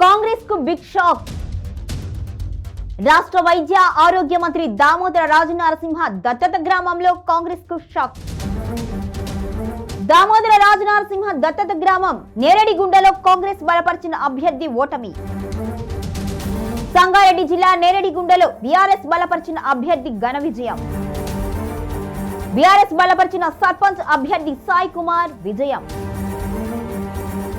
కాంగ్రెస్ కు big shock. రాష్ట్ర వైద్య ఆరోగ్య మంత్రి దామోదర రాజనరసింహ దత్తత గ్రామంలో కాంగ్రెస్ కు షాక్. దామోదర రాజనరసింహ దత్తత గ్రామం నేరడిగుండలో కాంగ్రెస్ బలపరిచిన అభ్యర్థి ఓటమి. సంగారెడ్డి జిల్లా నేరడిగుండలో బీఆర్ఎస్ బలపరిచిన అభ్యర్థి ఘన విజయం. బీఆర్ఎస్ బలపరిచిన సర్పంచ్ అభ్యర్థి సాయి కుమార్ విజయం.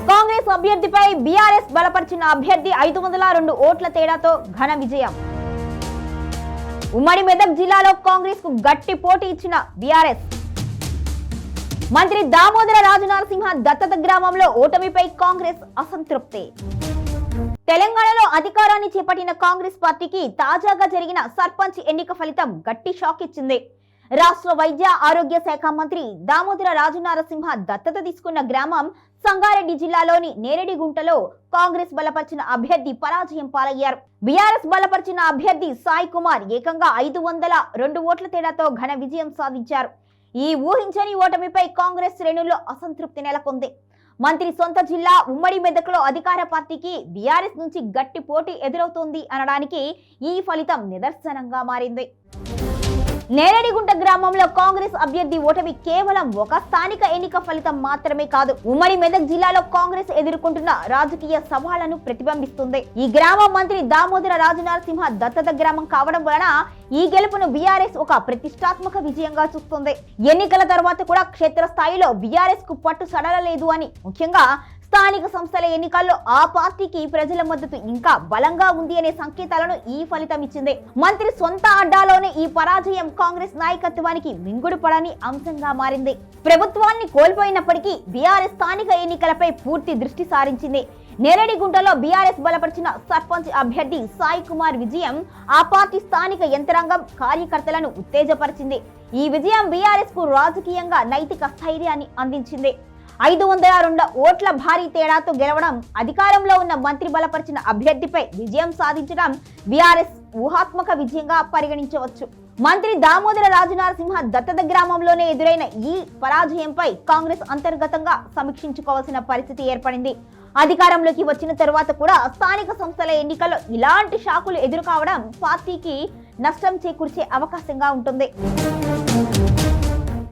కాంగ్రెస్ అభ్యర్థిపై బీఆర్ఎస్ బలపరిచిన అభ్యర్థి 502 ఓట్ల తేడాతో ఘన విజయం. ఉమ్మడి మెదక్ జిల్లాలో కాంగ్రెస్ కు గట్టి పోటీ ఇచ్చిన బీఆర్ఎస్. మంత్రి దామోదర రాజనరసింహ దత్తత గ్రామంలో ఓటమిపై కాంగ్రెస్ అసంతృప్తి. తెలంగాణలో అధికారాన్ని చేపట్టిన కాంగ్రెస్ పార్టీకి తాజాగా జరిగిన సర్పంచ్ ఎన్నిక ఫలితం గట్టి షాక్ ఇచ్చింది. రాష్ట్ర వైద్య ఆరోగ్య శాఖ మంత్రి దామోదర రాజనరసింహ దత్తత తీసుకున్న గ్రామం సంగారెడ్డి జిల్లాలోని నేరడిగుంటలో కాంగ్రెస్ బలపరిచిన అభ్యర్థి పరాజయం పాలయ్యారు. బీఆర్ఎస్ బలపరిచిన అభ్యర్థి సాయి కుమార్ ఏకంగా 502 ఓట్ల తేడాతో ఘన విజయం సాధించారు. ఈ ఊహించని ఓటమిపై కాంగ్రెస్ శ్రేణుల్లో అసంతృప్తి నెలకొంది. మంత్రి సొంత జిల్లా ఉమ్మడి మెదక్లో అధికార పార్టీకి బీఆర్ఎస్ నుంచి గట్టి పోటీ ఎదురవుతోంది అనడానికి ఈ ఫలితం నిదర్శనంగా మారింది. నేరడిగుంట గ్రామంలో కాంగ్రెస్ అభ్యర్థి ఓటమి కేవలం ఒక స్థానిక ఎన్నిక ఫలితం మాత్రమే కాదు, ఉమ్మడి మెదక్ జిల్లాలో కాంగ్రెస్ ఎదుర్కొంటున్న రాజకీయ సవాళ్లను ప్రతిబింబిస్తుంది. ఈ గ్రామం మంత్రి దామోదర రాజనరసింహ దత్తత గ్రామం కావడం వలన ఈ గెలుపును బీఆర్ఎస్ ఒక ప్రతిష్టాత్మక విజయంగా చూస్తుంది. ఎన్నికల తర్వాత కూడా క్షేత్రస్థాయిలో బీఆర్ఎస్ కు పట్టు సడలలేదు అని, ముఖ్యంగా స్థానిక సంస్థల ఎన్నికల్లో ఆ పార్టీకి ప్రజల మద్దతు ఇంకా బలంగా ఉంది అనే సంకేతాలను ఈ ఫలితం ఇచ్చింది. మంత్రి సొంత అడ్డాలోనే ఈ పరాజయం కాంగ్రెస్ నాయకత్వానికి మింగుడు పడని అంశంగా మారింది. ప్రభుత్వాన్ని కోల్పోయినప్పటికీ బీఆర్ఎస్ స్థానిక ఎన్నికలపై పూర్తి దృష్టి సారించింది. నేరడిగుంటలో బీఆర్ఎస్ బలపరిచిన సర్పంచ్ అభ్యర్థి సాయి కుమార్ విజయం ఆ పార్టీ స్థానిక యంత్రాంగం కార్యకర్తలను ఉత్తేజపరిచింది. ఈ విజయం బీఆర్ఎస్ కు రాజకీయంగా నైతిక స్థైర్యాన్ని అందించింది. 502 ఓట్ల భారీ తేడాతో గెలవడం, అధికారంలో ఉన్న మంత్రి బలపరిచిన అభ్యర్థిపై విజయం సాధించడం బీఆర్ఎస్ ఊహాత్మక విజయంగా పరిగణించవచ్చు. మంత్రి దామోదర రాజనరసింహ దత్తత గ్రామంలోనే ఎదురైన ఈ పరాజయంపై కాంగ్రెస్ అంతర్గతంగా సమీక్షించుకోవాల్సిన పరిస్థితి ఏర్పడింది. అధికారంలోకి వచ్చిన తరువాత కూడా స్థానిక సంస్థల ఎన్నికల్లో ఇలాంటి షాకులు ఎదురుకావడం పార్టీకి నష్టం చేకూర్చే అవకాశంగా ఉంటుంది.